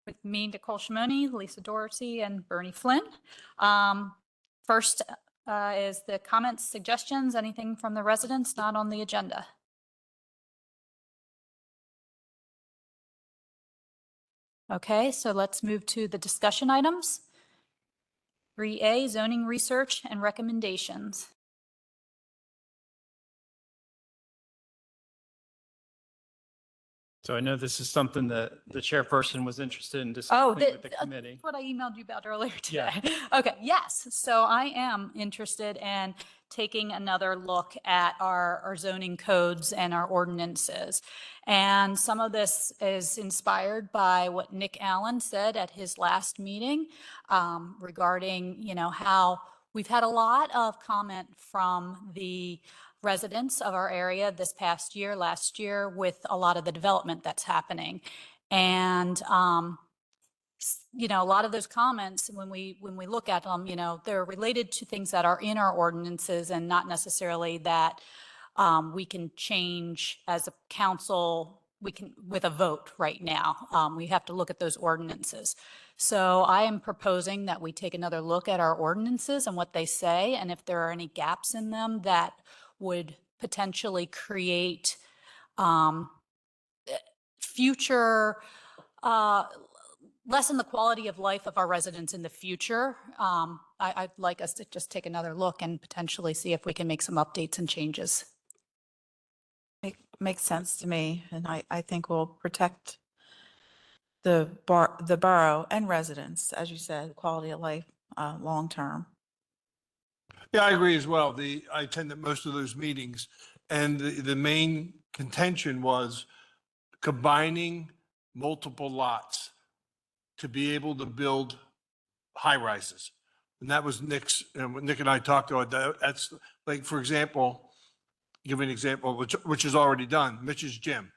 with me, Nicole Shimoni, Lisa Dorsey, and Bernie Flynn. First is the comments, suggestions, anything from the residents not on the agenda. Okay, so let's move to the discussion items. 3A, zoning research and recommendations. So I know this is something that the chairperson was interested in discussing with the committee. What I emailed you about earlier today. Yeah. Okay, yes. So I am interested in taking another look at our zoning codes and our ordinances. And some of this is inspired by what Nick Allen said at his last meeting regarding, you know, how we've had a lot of comment from the residents of our area this past year, last year, with a lot of the development that's happening. And, you know, a lot of those comments, when we look at them, you know, they're related to things that are in our ordinances and not necessarily that we can change as a council, we can, with a vote right now. We have to look at those ordinances. So I am proposing that we take another look at our ordinances and what they say, and if there are any gaps in them that would potentially create future, lessen the quality of life of our residents in the future. I'd like us to just take another look and potentially see if we can make some updates and changes. Makes sense to me, and I think we'll protect the borough and residents, as you said, quality of life long term. Yeah, I agree as well. I attended most of those meetings, and the main contention was combining multiple lots to be able to build high rises. And that was Nick and I talked about that. That's like, for example, give me an example, which is already done, Mitch's Gym.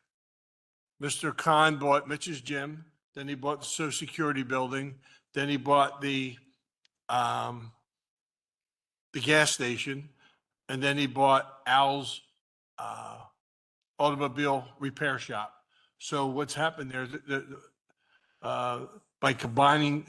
Mr. Khan bought Mitch's Gym, then he bought the Social Security building, then he bought the gas station, and then he bought Al's automobile repair shop. So what's happened there, by combining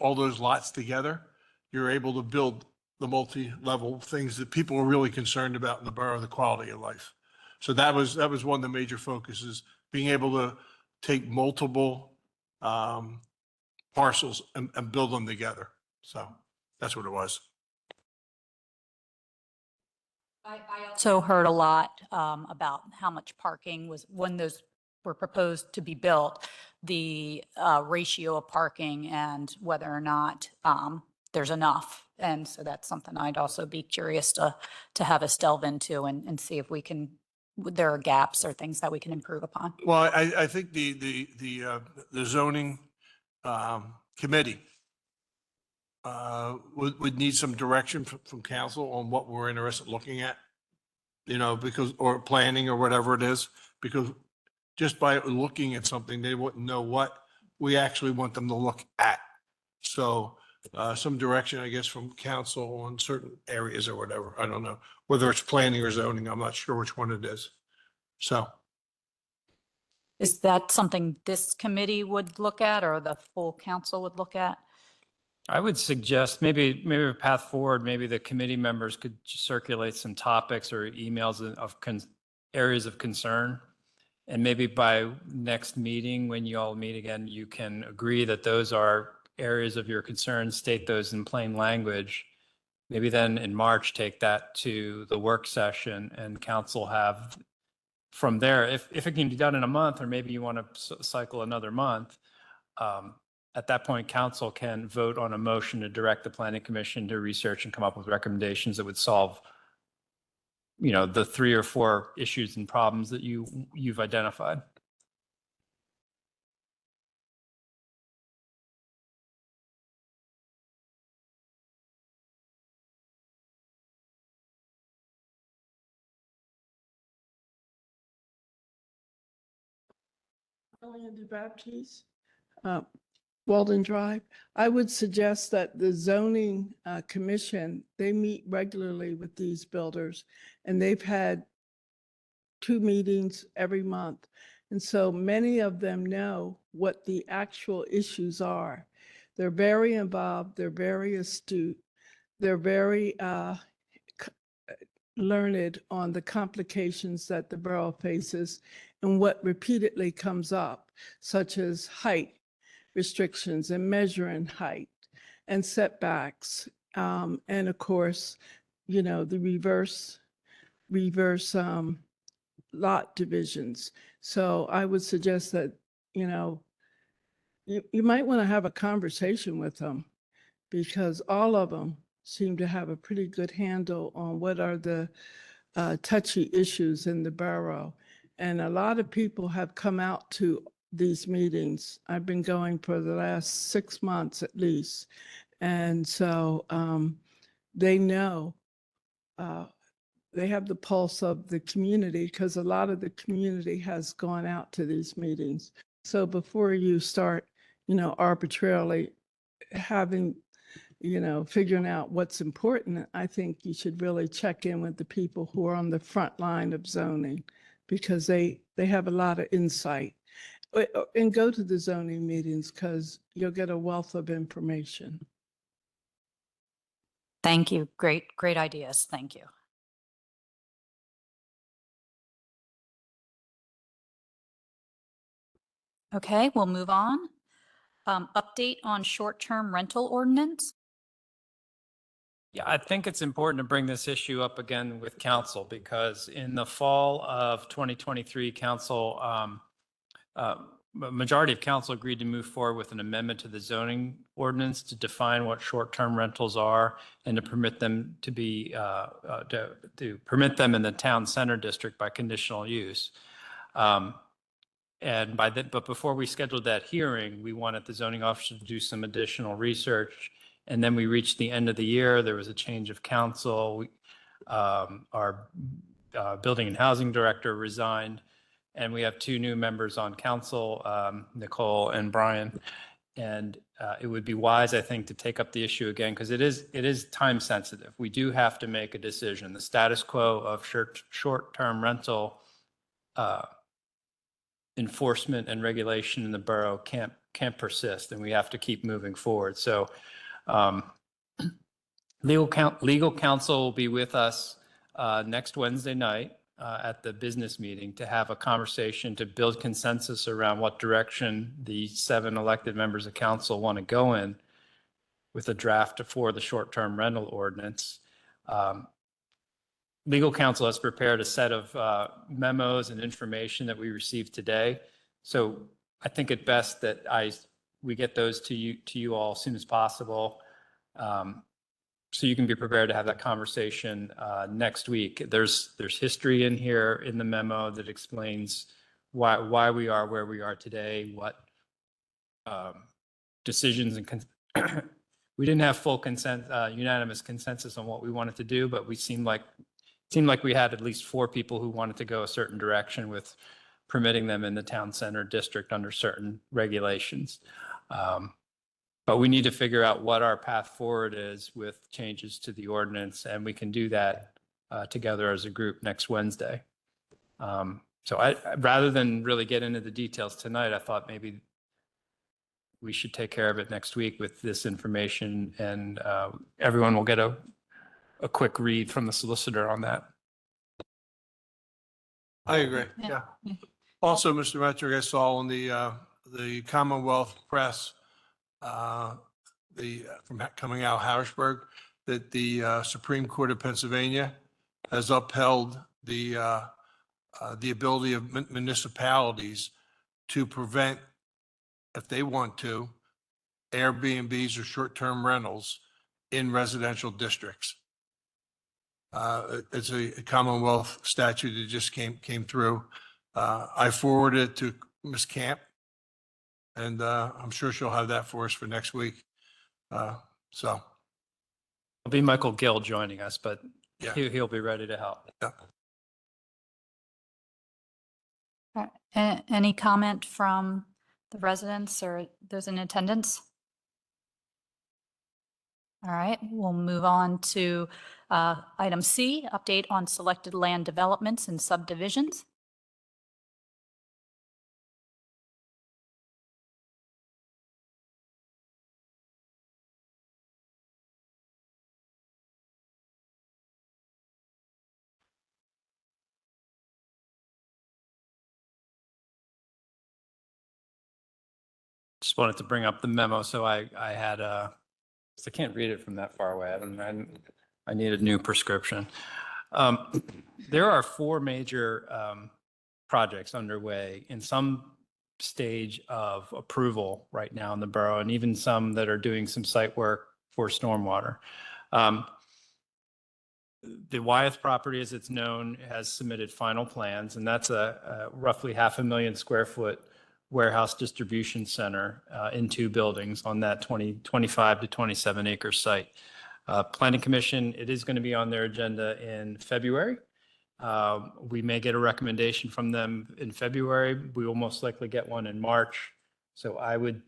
all those lots together, you're able to build the multi-level things that people are really concerned about in the borough, the quality of life. So that was one of the major focuses, being able to take multiple parcels and build them together. So that's what it was. I also heard a lot about how much parking was, when those were proposed to be built, the ratio of parking and whether or not there's enough. And so that's something I'd also be curious to have us delve into and see if we can, there are gaps or things that we can improve upon. Well, I think the zoning committee would need some direction from council on what we're interested in looking at, you know, because, or planning or whatever it is, because just by looking at something, they wouldn't know what we actually want them to look at. So some direction, I guess, from council on certain areas or whatever. I don't know whether it's planning or zoning. I'm not sure which one it is. So. Is that something this committee would look at or the full council would look at? I would suggest maybe a path forward, maybe the committee members could circulate some topics or emails of areas of concern. And maybe by next meeting, when you all meet again, you can agree that those are areas of your concern, state those in plain language. Maybe then in March, take that to the work session and council have from there, if it can be done in a month, or maybe you want to cycle another month, at that point, council can vote on a motion to direct the planning commission to research and come up with recommendations that would solve, you know, the 3 or 4 issues and problems that you've identified. Elian Baptiste, Walden Drive. I would suggest that the zoning commission, they meet regularly with these builders, and they've had 2 meetings every month. And so many of them know what the actual issues are. They're very involved, they're very astute, they're very learned on the complications that the borough faces and what repeatedly comes up, such as height restrictions and measuring height and setbacks. And of course, the reverse lot divisions. So I would suggest that, you might want to have a conversation with them, because all of them seem to have a pretty good handle on what are the touchy issues in the borough. And a lot of people have come out to these meetings. I've been going for the last 6 months at least. And so they know, they have the pulse of the community, because a lot of the community has gone out to these meetings. So before you start, arbitrarily having, figuring out what's important, I think you should really check in with the people who are on the front line of zoning, because they have a lot of insight. And go to the zoning meetings, because you'll get a wealth of information. Thank you. Great ideas. Thank you. Okay, we'll move on. Update on short-term rental ordinance. Yeah, I think it's important to bring this issue up again with council, because in the fall of 2023, council, a majority of council agreed to move forward with an amendment to the zoning ordinance to define what short-term rentals are and to permit them to be, to permit them in the town center district by conditional use. But before we scheduled that hearing, we wanted the zoning officer to do some additional research. And then we reached the end of the year. There was a change of council. Our building and housing director resigned, and we have 2 new members on council, Nicole and Brian. And it would be wise, I think, to take up the issue again, because it is time sensitive. We do have to make a decision. The status quo of short-term rental enforcement and regulation in the borough can't persist, and we have to keep moving forward. So legal counsel will be with us next Wednesday night at the business meeting to have a conversation to build consensus around what direction the 7 elected members of council want to go in with a draft for the short-term rental ordinance. Legal counsel has prepared a set of memos and information that we received today. So I think it best that we get those to you all as soon as possible, so you can be prepared to have that conversation next week. There's history in here in the memo that explains why we are where we are today, what decisions and we didn't have full unanimous consensus on what we wanted to do, but we seemed like we had at least 4 people who wanted to go a certain direction with permitting them in the town center district under certain regulations. But we need to figure out what our path forward is with changes to the ordinance, and we can do that together as a group next Wednesday. So rather than really get into the details tonight, I thought maybe we should take care of it next week with this information, and everyone will get a quick read from the solicitor on that. I agree. Yeah. Yeah. Also, Mr. Metrick, I saw on the Commonwealth Press, from coming out of Harrisburg, that the Supreme Court of Pennsylvania has upheld the ability of municipalities to prevent, if they want to, Airbnbs or short-term rentals in residential districts. It's a Commonwealth statute that just came through. I forwarded it to Ms. Camp, and I'm sure she'll have that for us for next week. So. It'll be Michael Gill joining us, but Yeah. he'll be ready to help. Yeah. All right. Any comment from the residents or those in attendance? All right, we'll move on to item C, update on selected land developments and subdivisions. just wanted to bring up the memo. So I had I can't read it from that far away. I need a new prescription. There are 4 major projects underway in some stage of approval right now in the borough, and even some that are doing some site work for stormwater. The Wyeth property, as it's known, has submitted final plans, and that's a roughly 500,000 square foot warehouse distribution center in 2 buildings on that 25 to 27 acre site. Planning Commission, it is going to be on their agenda in February. We may get a recommendation from them in February. We will most likely get one in March. So I would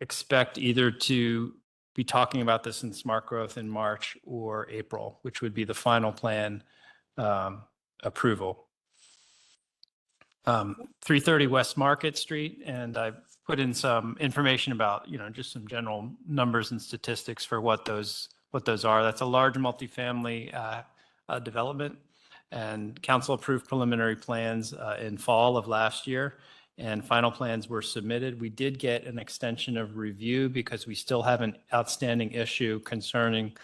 expect either to be talking about this in Smart Growth in March or April, which would be the final plan approval. 330 West Market Street, and I've put in some information about, just some general numbers and statistics for what those are. That's a large multifamily development, and council approved preliminary plans in fall of last year, and final plans were submitted. We did get an extension of review because we still have an outstanding issue concerning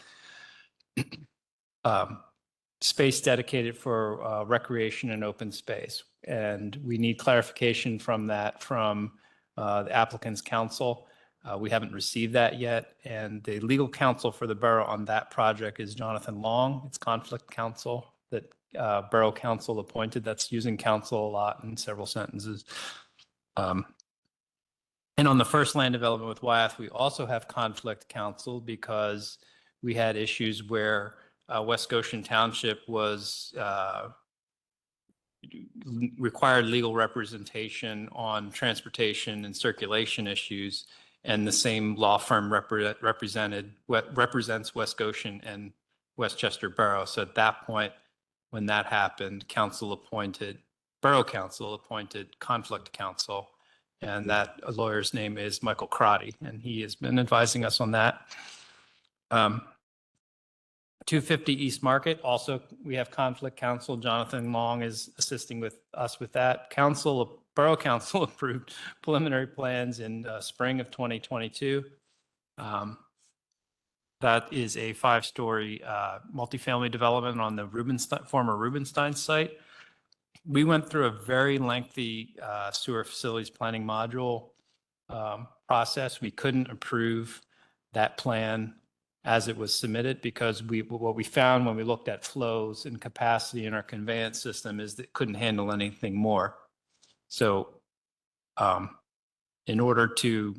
space dedicated for recreation and open space. And we need clarification from that from the applicant's counsel. We haven't received that yet. And the legal counsel for the borough on that project is Jonathan Long. It's conflict counsel that borough counsel appointed. That's using counsel a lot in several sentences. And on the first land development with Wyeth, we also have conflict counsel because we had issues where West Goshen Township was required legal representation on transportation and circulation issues, and the same law firm represents West Goshen and Westchester Borough. So at that point, when that happened, borough council appointed conflict counsel, and that lawyer's name is Michael Crotty, and he has been advising us on that. 250 East Market, also we have conflict counsel. Jonathan Long is assisting with us with that. Borough Council approved preliminary plans in spring of 2022. That is a 5-story multifamily development on the former Rubenstein site. We went through a very lengthy sewer facilities planning module process. We couldn't approve that plan as it was submitted because what we found when we looked at flows and capacity in our conveyance system is that it couldn't handle anything more. So in order to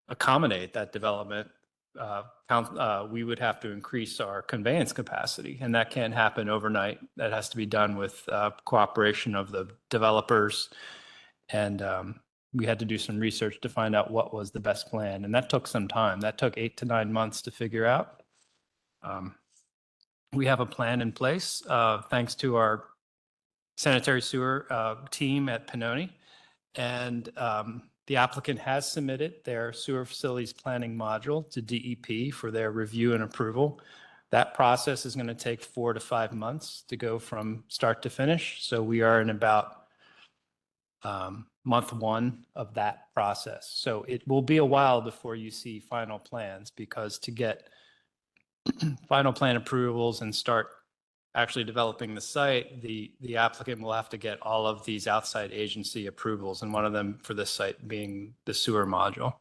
accommodate that development, we would have to increase our conveyance capacity, and that can't happen overnight. That has to be done with cooperation of the developers, and we had to do some research to find out what was the best plan, and that took some time. That took 8 to 9 months to figure out. We have a plan in place thanks to our sanitary sewer team at Pennoni, and the applicant has submitted their sewer facilities planning module to DEP for their review and approval. That process is going to take 4 to 5 months to go from start to finish. So we are in about month 1 of that process. So it will be a while before you see final plans, because to get final plan approvals and start actually developing the site, the applicant will have to get all of these outside agency approvals, and one of them for this site being the sewer module.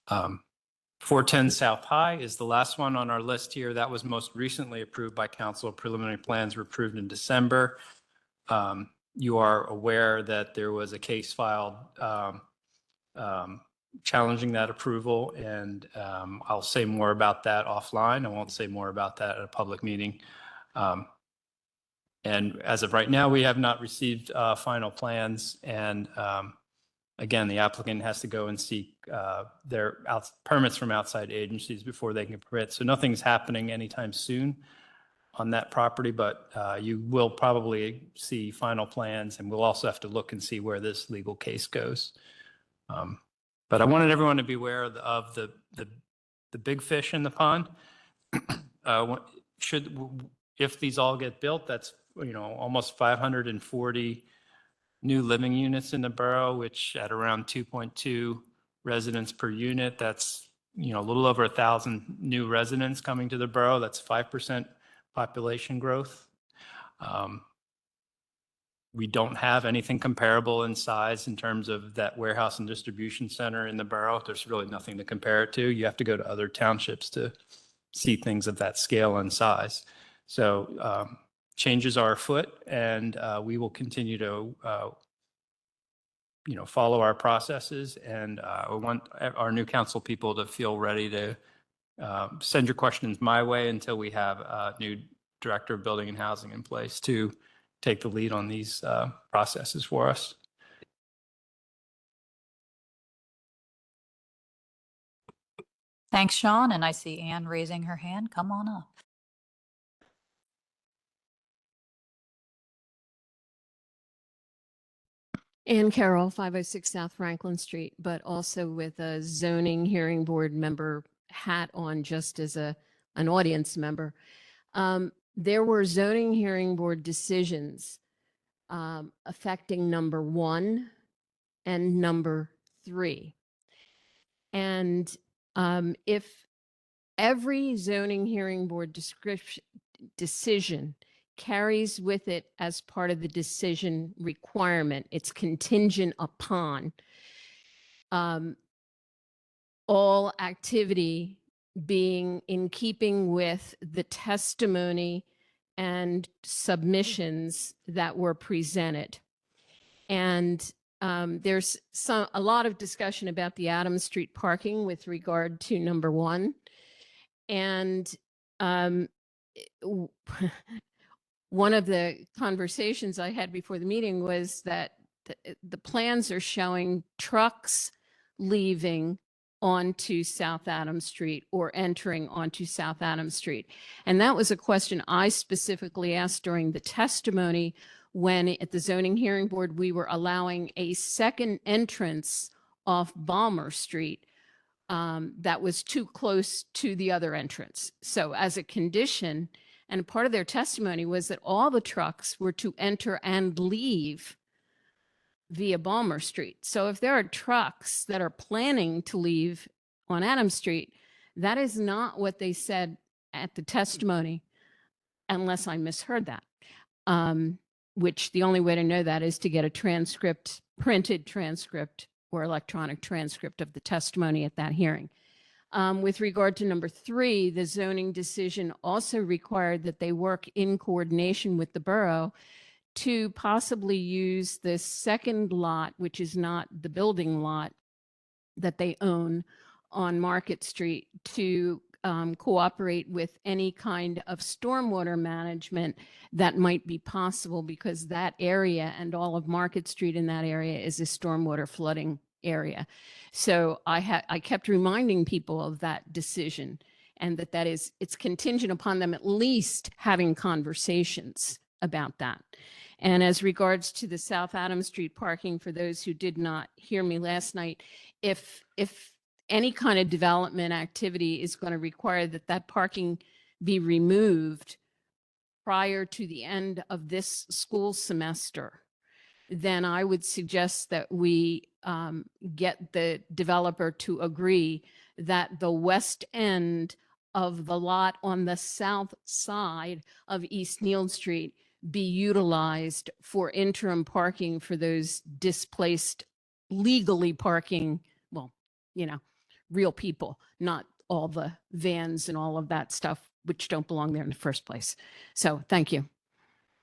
410 South High is the last one on our list here. That was most recently approved by council. Preliminary plans were approved in December. You are aware that there was a case filed challenging that approval, and I'll say more about that offline. I won't say more about that at a public meeting. And as of right now, we have not received final plans, and again, the applicant has to go and seek their permits from outside agencies before they can permit. So nothing's happening anytime soon on that property, but you will probably see final plans, and we'll also have to look and see where this legal case goes. But I wanted everyone to be aware of the big fish in the pond. If these all get built, that's almost 540 new living units in the borough, which at around 2.2 residents per unit, that's, a little over 1,000 new residents coming to the borough. That's 5% population growth. We don't have anything comparable in size in terms of that warehouse and distribution center in the borough. There's really nothing to compare it to. You have to go to other townships to see things of that scale and size. So changes are afoot, and we will continue to, follow our processes. And I want our new council people to feel ready to send your questions my way until we have a new director of building and housing in place to take the lead on these processes for us. Thanks, Sean. And I see Ann raising her hand. Come on up. Ann Carroll, 506 South Franklin Street, but also with a zoning hearing board member hat on just as an audience member. There were zoning hearing board decisions affecting number 1 and number 3. And if every zoning hearing board decision carries with it as part of the decision requirement, it's contingent upon all activity being in keeping with the testimony and submissions that were presented. And there's a lot of discussion about the Adams Street parking with regard to number 1. And one of the conversations I had before the meeting was that the plans are showing trucks leaving onto South Adams Street or entering onto South Adams Street. And that was a question I specifically asked during the testimony when at the zoning hearing board, we were allowing a second entrance off Balmer Street that was too close to the other entrance. So as a condition, and part of their testimony was that all the trucks were to enter and leave via Balmer Street. So if there are trucks that are planning to leave on Adams Street, that is not what they said at the testimony, unless I misheard that. Which the only way to know that is to get a transcript, printed transcript or electronic transcript of the testimony at that hearing. With regard to number 3, the zoning decision also required that they work in coordination with the borough to possibly use the second lot, which is not the building lot that they own on Market Street, to cooperate with any kind of stormwater management that might be possible, because that area and all of Market Street in that area is a stormwater flooding area. So I kept reminding people of that decision, and that it's contingent upon them at least having conversations about that. And as regards to the South Adams Street parking, for those who did not hear me last night, if any kind of development activity is going to require that parking be removed prior to the end of this school semester, then I would suggest that we get the developer to agree that the west end of the lot on the south side of East Neal Street be utilized for interim parking for those displaced legally parking, well, real people, not all the vans and all of that stuff, which don't belong there in the first place. So thank you.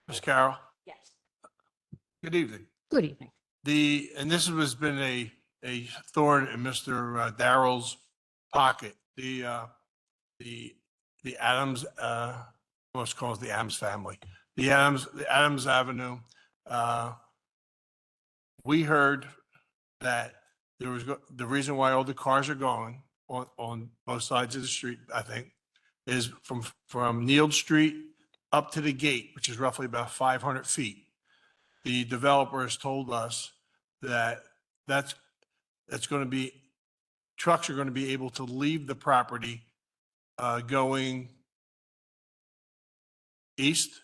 Ms. Carroll, Yes. good evening. Good evening. And this has been a thorn in Mr. Darrell's pocket. The Adams, what's called the Adams family, the Adams Avenue. We heard that there was the reason why all the cars are going on both sides of the street, I think, is from Neal Street up to the gate, which is roughly about 500 feet. The developer has told us that that's going to be, trucks are going to be able to leave the property going east,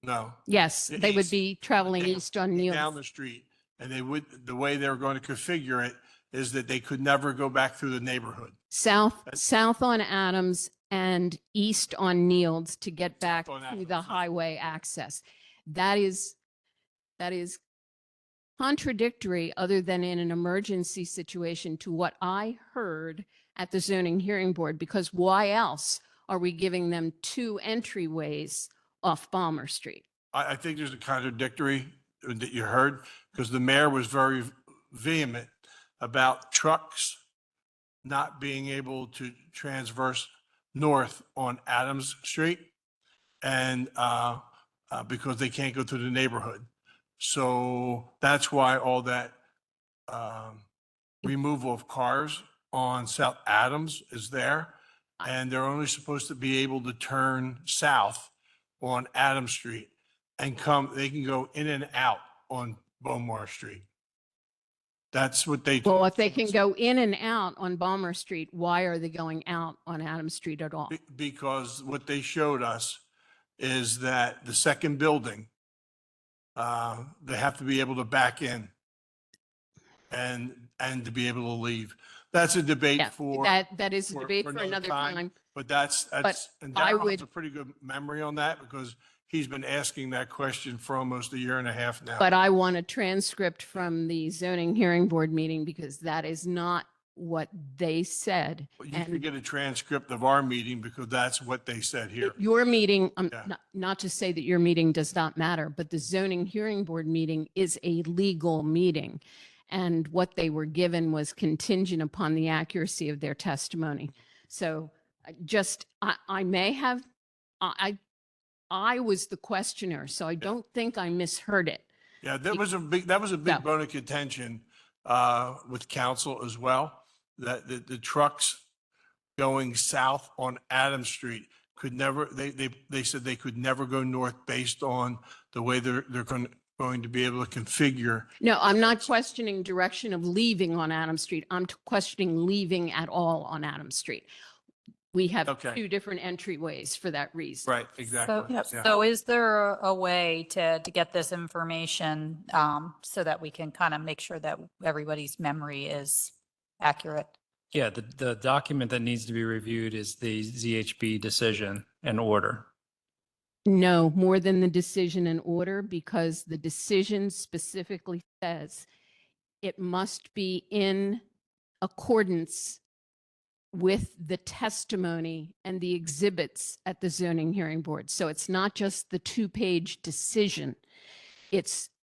No. Yes, The they would east- be traveling down- east on Down Neal. the street. And they would, the way they're going to configure it is that they could never go back through the neighborhood. South on Adams and east on Nields to get back on to Adams, the yeah. highway access. That is contradictory, other than in an emergency situation, to what I heard at the zoning hearing board, because why else are we giving them two entryways off Balmer Street? I think there's a contradictory that you heard, because the mayor was very vehement about trucks not being able to transverse north on Adams Street, and because they can't go through the neighborhood. So that's why all that removal of cars on South Adams is there. And they're only supposed to be able to turn south on Adams Street and they can go in and out on Beaumont Street. That's what they. Well, if they can go in and out on Balmer Street, why are they going out on Adams Street at all? Because what they showed us is that the second building, they have to be able to back in and to be able to leave. That's a debate Yeah, for. that is a debate for another time. But that's, and I Darrell has would- a pretty good memory on that, because he's been asking that question for almost a year and a half now. But I want a transcript from the zoning hearing board meeting, because that is not what they said. You can And get a transcript of our meeting, because that's what they said here. your meeting, Yeah. not to say that your meeting does not matter, but the zoning hearing board meeting is a legal meeting. And what they were given was contingent upon the accuracy of their testimony. So I may have, I was the questioner, so I don't think I misheard it. Yeah, that was a big Yeah. bone of contention with council as well, that the trucks going south on Adams Street could never, they said they could never go north based on the way they're going to be able to configure. No, I'm not questioning direction of leaving on Adams Street. I'm questioning leaving at all on Adams Street. We have Okay. two different entryways for that reason. Right, exactly. Yep. Yeah. So is there a way to get this information so that we can kind of make sure that everybody's memory is accurate? Yeah, the document that needs to be reviewed is the ZHB decision and order. No, more than the decision and order, because the decision specifically says it must be in accordance with the testimony and the exhibits at the zoning hearing board. So it's not just the 2-page decision.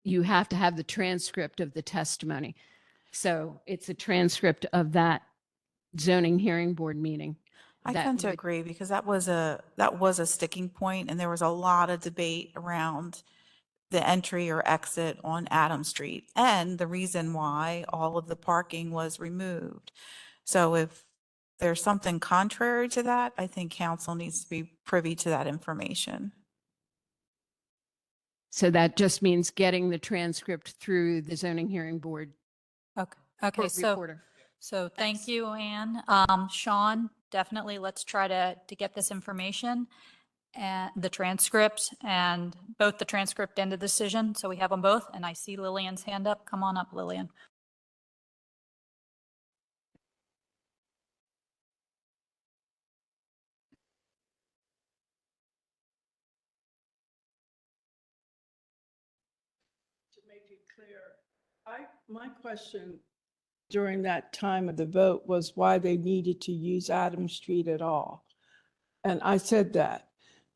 You have to have the transcript of the testimony. So it's a transcript of that zoning hearing board meeting. I that tend to would- agree, because that was a sticking point, and there was a lot of debate around the entry or exit on Adams Street and the reason why all of the parking was removed. So if there's something contrary to that, I think council needs to be privy to that information. So that just means getting the transcript through the zoning hearing board Okay. Okay. court So. reporter. So thank you, Anne. Sean, definitely let's try to get this information and the transcript, and both the transcript and the decision. So we have them both. And I see Lillian's hand up. Come on up, Lillian. To make it clear, my question during that time of the vote was why they needed to use Adams Street at all. And I said that.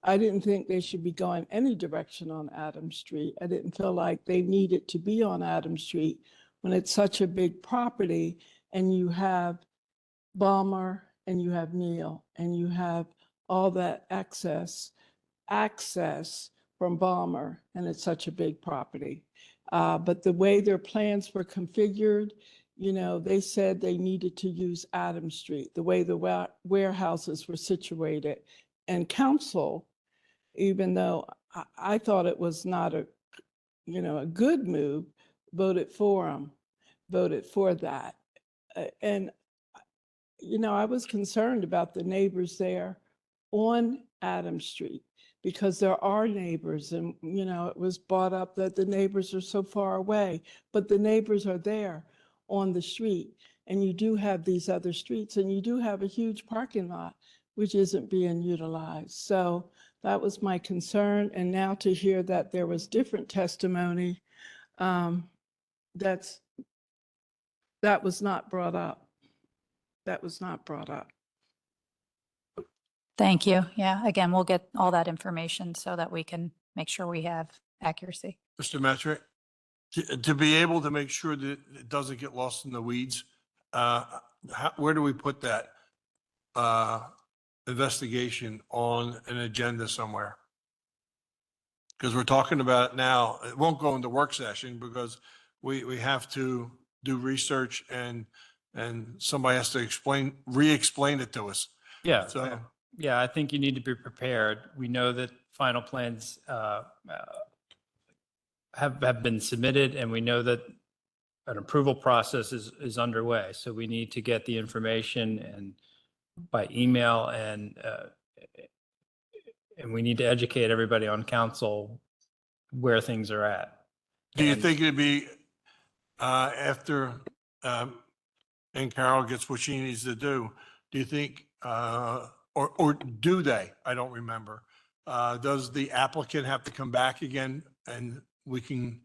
I didn't think they should be going any direction on Adams Street. I didn't feel like they needed to be on Adams Street when it's such a big property and you have Balmer and you have Neal and you have all that access from Balmer, and it's such a big property. But the way their plans were configured, they said they needed to use Adams Street, the way the warehouses were situated. And council, even though I thought it was not a good move, voted for them, voted for that. And I was concerned about the neighbors there on Adams Street, because there are neighbors and, it was brought up that the neighbors are so far away, but the neighbors are there on the street. And you do have these other streets and you do have a huge parking lot, which isn't being utilized. So that was my concern. And now to hear that there was different testimony, that was not brought up. That was not brought up. Thank you. Yeah, again, we'll get all that information so that we can make sure we have accuracy. Mr. Metrick, to be able to make sure that it doesn't get lost in the weeds, where do we put that investigation on an agenda somewhere? Because we're talking about it now. It won't go into work session because we have to do research and somebody has to re-explain it to us. Yeah. So, Yeah, I think you need to be prepared. We know that final plans have been submitted, and we know that an approval process is underway. So we need to get the information and by email, and we need to educate everybody on council where things are at. do you And- think it'd be after and Carol gets what she needs to do you think or do they? I don't remember. Does the applicant have to come back again and we can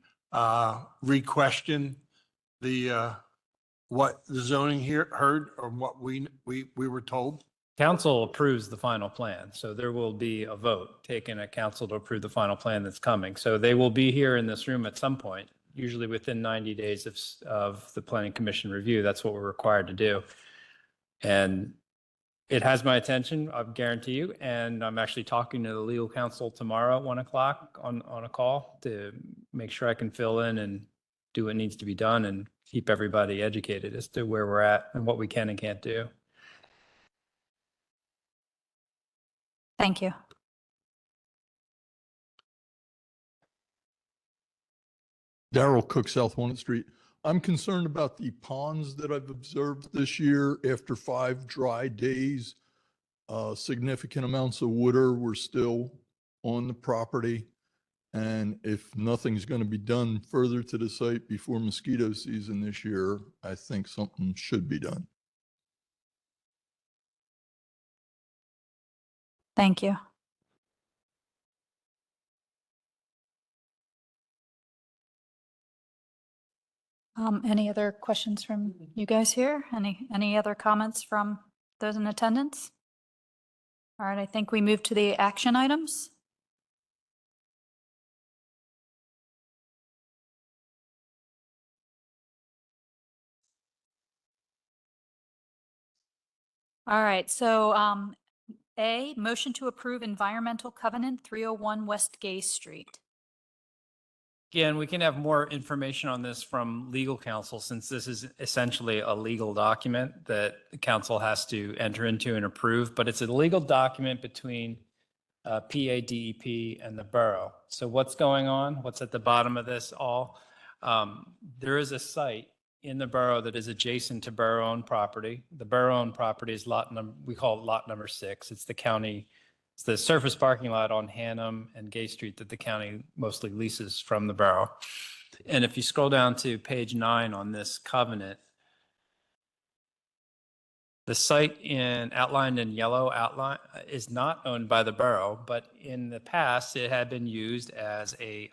re-question what the zoning heard or what we were told? Council approves the final plan, so there will be a vote taken at council to approve the final plan that's coming. So they will be here in this room at some point, usually within 90 days of the planning commission review. That's what we're required to do. And it has my attention, I guarantee you. And I'm actually talking to the legal counsel tomorrow at 1 o'clock on a call to make sure I can fill in and do what needs to be done and keep everybody educated as to where we're at and what we can and can't do. Thank you. Darrell Cook, South Walnut Street. I'm concerned about the ponds that I've observed this year after 5 dry days. Significant amounts of water were still on the property. And if nothing's going to be done further to the site before mosquito season this year, I think something should be done. Thank you. Any other questions from you guys here? Any other comments from those in attendance? All right, I think we move to the action items. All right, so A, motion to approve environmental covenant 301 West Gay Street. Again, we can have more information on this from legal counsel, since this is essentially a legal document that the council has to enter into and approve, but it's a legal document between PADEP and the borough. So what's going on? What's at the bottom of this all? There is a site in the borough that is adjacent to borough-owned property. The borough-owned property is we call it lot number 6. It's the surface parking lot on Hannum and Gay Street that the county mostly leases from the borough. And if you scroll down to page 9 on this covenant, the site outlined in yellow is not owned by the borough, but in the past, it had been used as a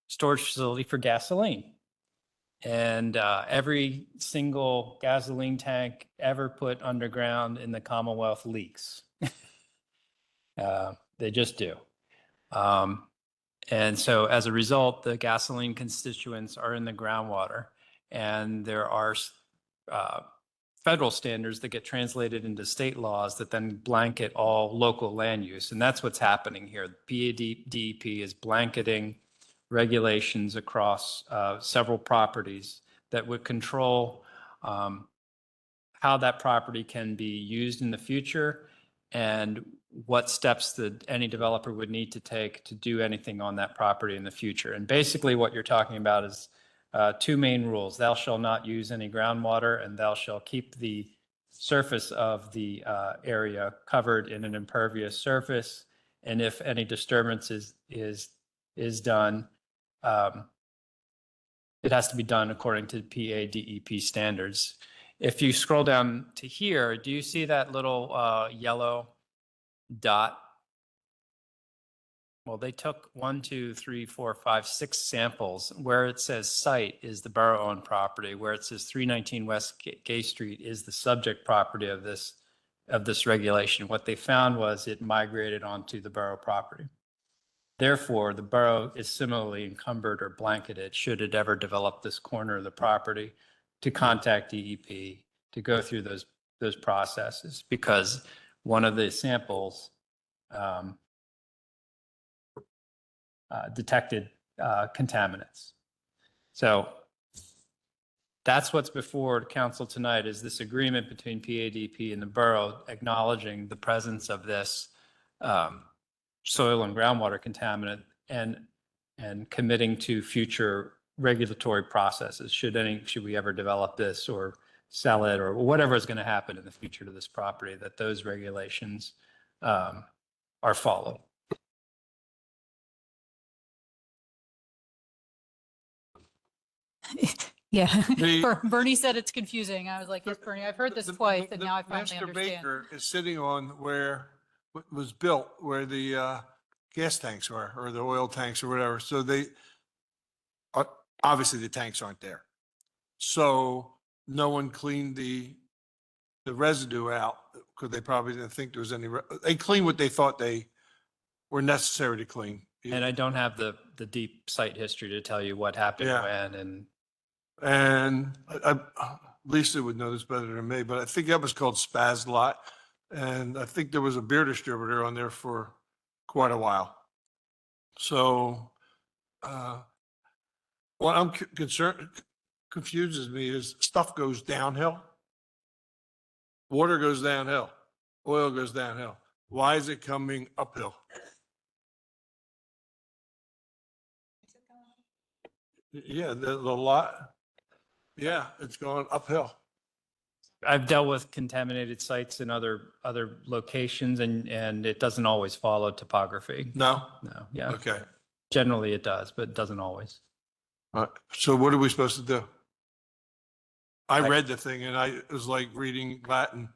storage facility for gasoline. And every single gasoline tank ever put underground in the Commonwealth leaks. They just do. And so as a result, the gasoline constituents are in the groundwater, and there are federal standards that get translated into state laws that then blanket all local land use. And that's what's happening here. PADEP is blanketing regulations across several properties that would control how that property can be used in the future and what steps that any developer would need to take to do anything on that property in the future. And basically what you're talking about is 2 main rules. Thou shalt not use any groundwater, and thou shalt keep the surface of the area covered in an impervious surface. And if any disturbance is done, it has to be done according to PADEP standards. If you scroll down to here, do you see that little yellow dot? Well, they took 1, 2, 3, 4, 5, 6 samples. Where it says site is the borough-owned property. Where it says 319 West Gay Street is the subject property of this regulation. What they found was it migrated onto the borough property. Therefore, the borough is similarly encumbered or blanketed should it ever develop this corner of the property to contact DEP to go through those processes, because one of the samples detected contaminants. So that's what's before council tonight, is this agreement between PADP and the borough acknowledging the presence of this soil and groundwater contaminant and committing to future regulatory processes should we ever develop this or sell it or whatever is going to happen in the future to this property, that those regulations are followed. Yeah. The- Bernie said it's confusing. I was like, yes, Bernie, I've heard this twice and now I finally Master understand. Baker is sitting on where what was built, where the gas tanks were, or the oil tanks or whatever. So they, obviously the tanks aren't there. So no one cleaned the residue out because they probably didn't think there was any, they cleaned what they thought they were necessary to clean. And I don't have the deep site history to tell you what happened Yeah. when. And Lisa would know this better than me, but I think that was called Spaz Lot. And I think there was a beer distributor on there for quite a while. So what I'm concerned, confuses me is stuff goes downhill. Water goes downhill. Oil goes downhill. Why is it coming uphill? Yeah, the lot. Yeah, it's going uphill. I've dealt with contaminated sites in other locations, and it doesn't always follow topography. No? No, yeah. Okay. Generally it does, but it doesn't always. All right. So what are we supposed to do? I I- read the thing and it was like reading Latin.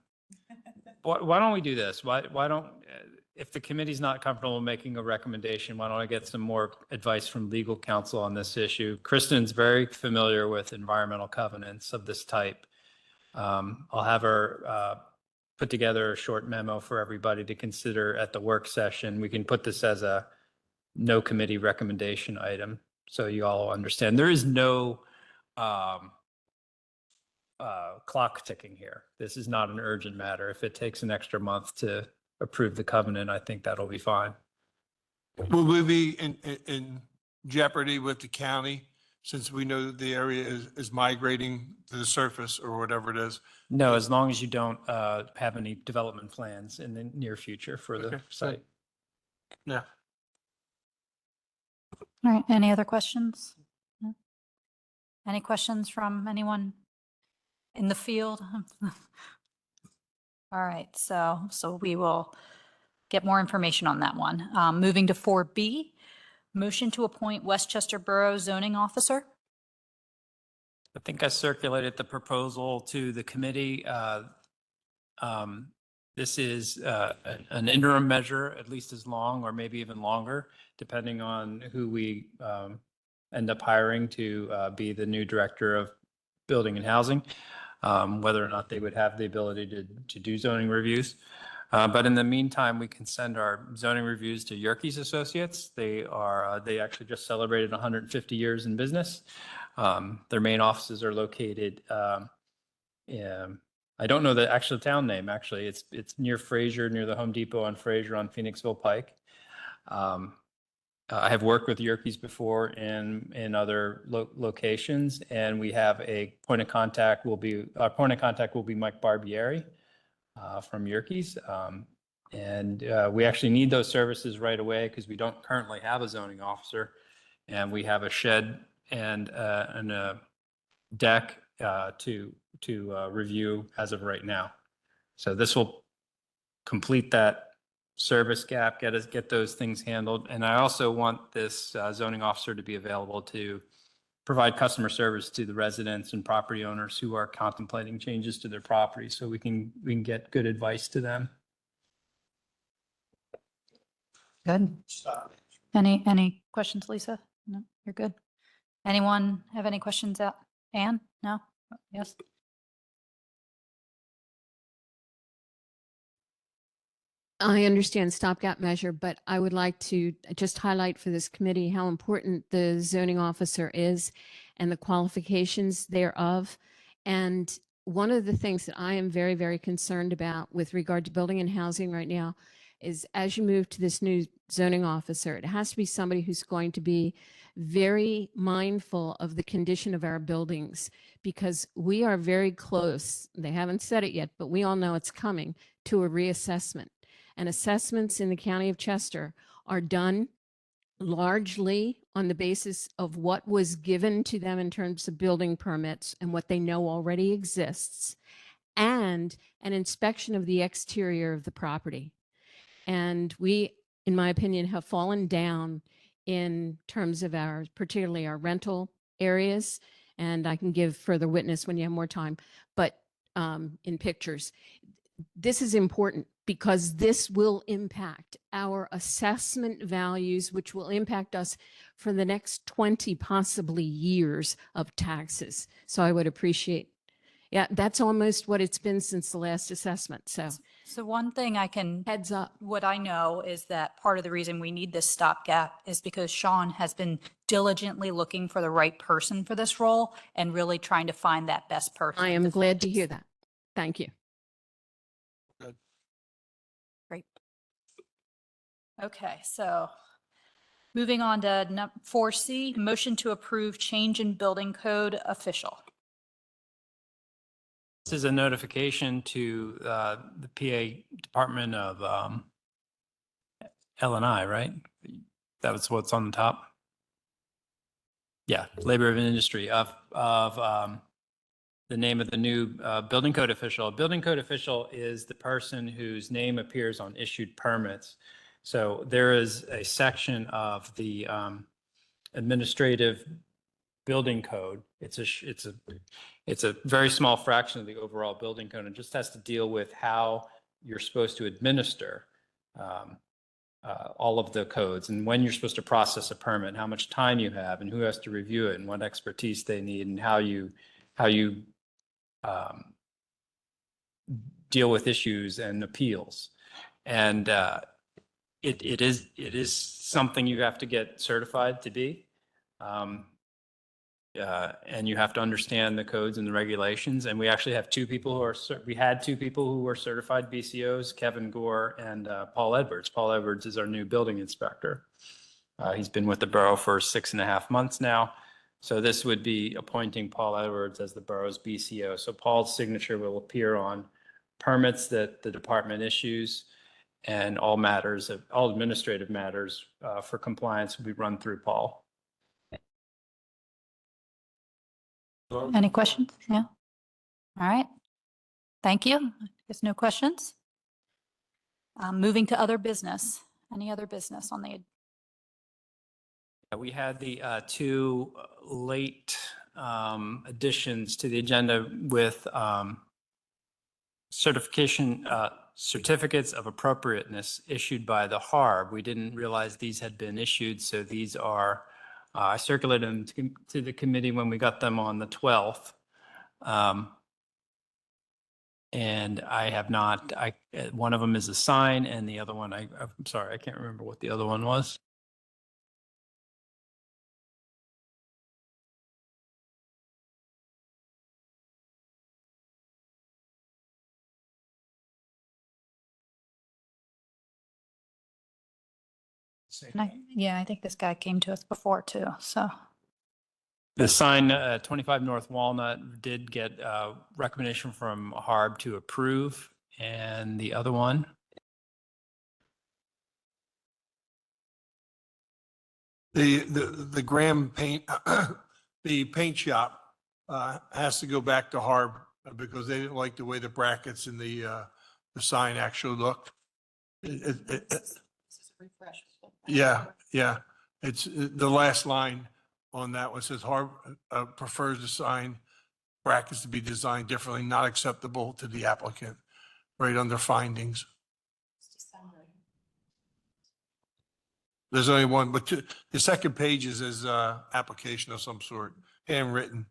Why don't we do this? Why don't, if the committee's not comfortable making a recommendation, why don't I get some more advice from legal counsel on this issue? Kristen's very familiar with environmental covenants of this type. I'll have her put together a short memo for everybody to consider at the work session. We can put this as a no committee recommendation item, so you all understand. There is no clock ticking here. This is not an urgent matter. If it takes an extra month to approve the covenant, I think that'll be fine. Will we be in jeopardy with the county since we know that the area is migrating to the surface or whatever it is? No, as long as you don't have any development plans in the near future for the Okay, site. Yeah. All right, any other questions? No? Any questions from anyone in the field? All right, so we will get more information on that one. Moving to 4B, motion to appoint Westchester Borough Zoning Officer. I think I circulated the proposal to the committee. This is an interim measure, at least as long or maybe even longer, depending on who we end up hiring to be the new director of building and housing, whether or not they would have the ability to do zoning reviews. But in the meantime, we can send our zoning reviews to Yerkes Associates. They actually just celebrated 150 years in business. Their main offices are located, I don't know the actual town name, actually. It's near Fraser, near the Home Depot on Fraser on Phoenixville Pike. I have worked with Yerkes before in other locations, and we have a point of contact our point of contact will be Mike Barbieri from Yerkes. And we actually need those services right away because we don't currently have a zoning officer, and we have a shed and a deck to review as of right now. So this will complete that service gap, get those things handled. And I also want this zoning officer to be available to provide customer service to the residents and property owners who are contemplating changes to their property, so we can get good advice to them. Good. Any questions, Lisa? No, you're good. Anyone have any questions out? Anne? No? Yes? I understand stopgap measure, but I would like to just highlight for this committee how important the zoning officer is and the qualifications thereof. And one of the things that I am very, very concerned about with regard to building and housing right now is as you move to this new zoning officer, it has to be somebody who's going to be very mindful of the condition of our buildings, because we are very close. They haven't said it yet, but we all know it's coming to a reassessment. And assessments in the county of Chester are done largely on the basis of what was given to them in terms of building permits and what they know already exists, and an inspection of the exterior of the property. And we, in my opinion, have fallen down in terms of our, particularly our rental areas. And I can give further witness when you have more time, but in pictures. This is important because this will impact our assessment values, which will impact us for the next 20 possibly years of taxes. So I would appreciate, yeah, that's almost what it's been since the last assessment. So So one thing I can, heads up. what I know is that part of the reason we need this stopgap is because Sean has been diligently looking for the right person for this role and really trying to find that best person. I am glad to hear that. Thank you. Great. Okay, so moving on to 4C, motion to approve change in building code official. This is a notification to the PA Department of L&I, right? That was what's on the top. Yeah, Labor and Industry of the name of the new building code official. A building code official is the person whose name appears on issued permits. So there is a section of the administrative building code. It's a very small fraction of the overall building code. It just has to deal with how you're supposed to administer all of the codes and when you're supposed to process a permit, how much time you have, and who has to review it, and what expertise they need, and how you deal with issues and appeals. And it is something you have to get certified to be. And you have to understand the codes and the regulations. And we actually have we had two people who were certified BCOs, Kevin Gore and Paul Edwards. Paul Edwards is our new building inspector. He's been with the borough for 6.5 months now. So this would be appointing Paul Edwards as the borough's BCO. So Paul's signature will appear on permits that the department issues, and all administrative matters for compliance will be run through Paul. Any questions? Yeah. All right. Thank you. I guess no questions. Moving to other business. Any other business on the? We had the two late additions to the agenda with certificates of appropriateness issued by the HARB. We didn't realize these had been issued, so these are, I circulated them to the committee when we got them on the 12th. And I have not, one of them is a sign, and the other one, I'm sorry, I can't remember what the other one was. Yeah, I think this guy came to us before too, so. The sign, 25 North Walnut, did get a recommendation from HARB to approve, and the other one? The Graham paint, the paint shop has to go back to HARB because they didn't like the way the brackets and the sign actually looked. Yeah, yeah. It's the last line on that one says Harb prefers the sign brackets to be designed differently, not acceptable to the applicant, right under findings. There's only one, but the second page is application of some sort, handwritten.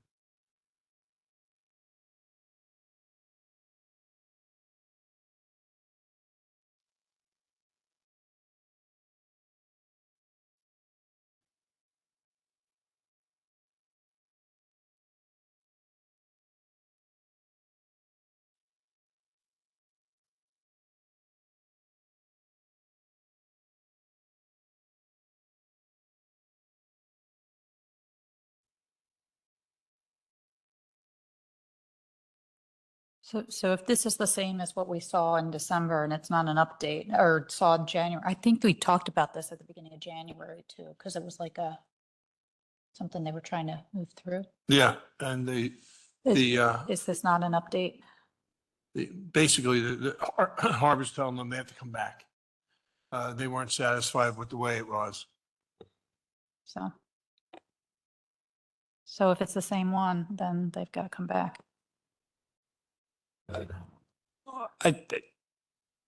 So if this is the same as what we saw in December and it's not an update or saw in January, I think we talked about this at the beginning of January too, because it was like something they were trying to move through. Yeah, and Is this not an update? basically the Harbor's telling them they have to come back. They weren't satisfied with the way it was. So if it's the same one, then they've got to come back.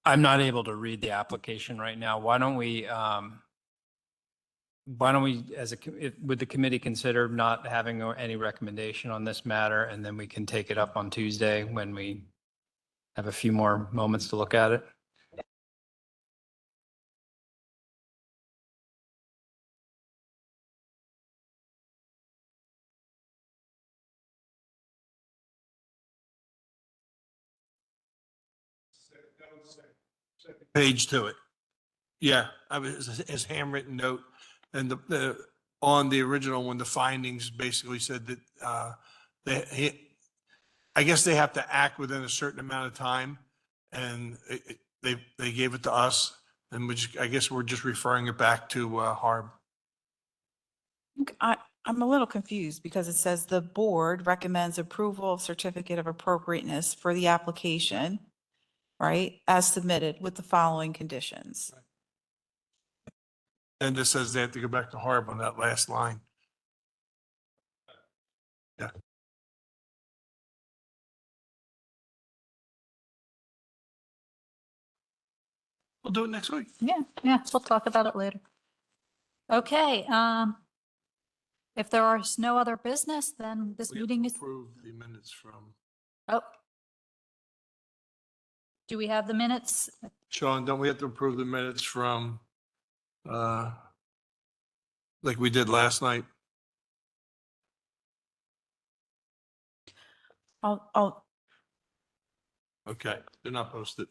I'm not able to read the application right now. Why don't we, would the committee consider not having any recommendation on this matter? And then we can take it up on Tuesday when we have a few more moments to look at it. Page to it. Yeah, I was his handwritten note, and on the original one, the findings basically said that I guess they have to act within a certain amount of time, and they gave it to us, and I guess we're just referring it back to Harb. I'm a little confused because it says the board recommends approval of certificate of appropriateness for the application, right, as submitted with the following conditions. And this says they have to go back to Harb on that last line. Yeah. We'll do it next week. Yeah, we'll talk about it later. Okay, if there is no other business, then this We have meeting to is, approve the minutes from, oh. Do we have the minutes? Sean, don't we have to approve the minutes from, like we did last night? I'll, Okay, they're not posted.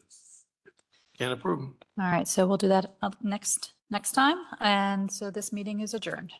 Can't approve them. All right, so we'll do that next time. And so this meeting is adjourned.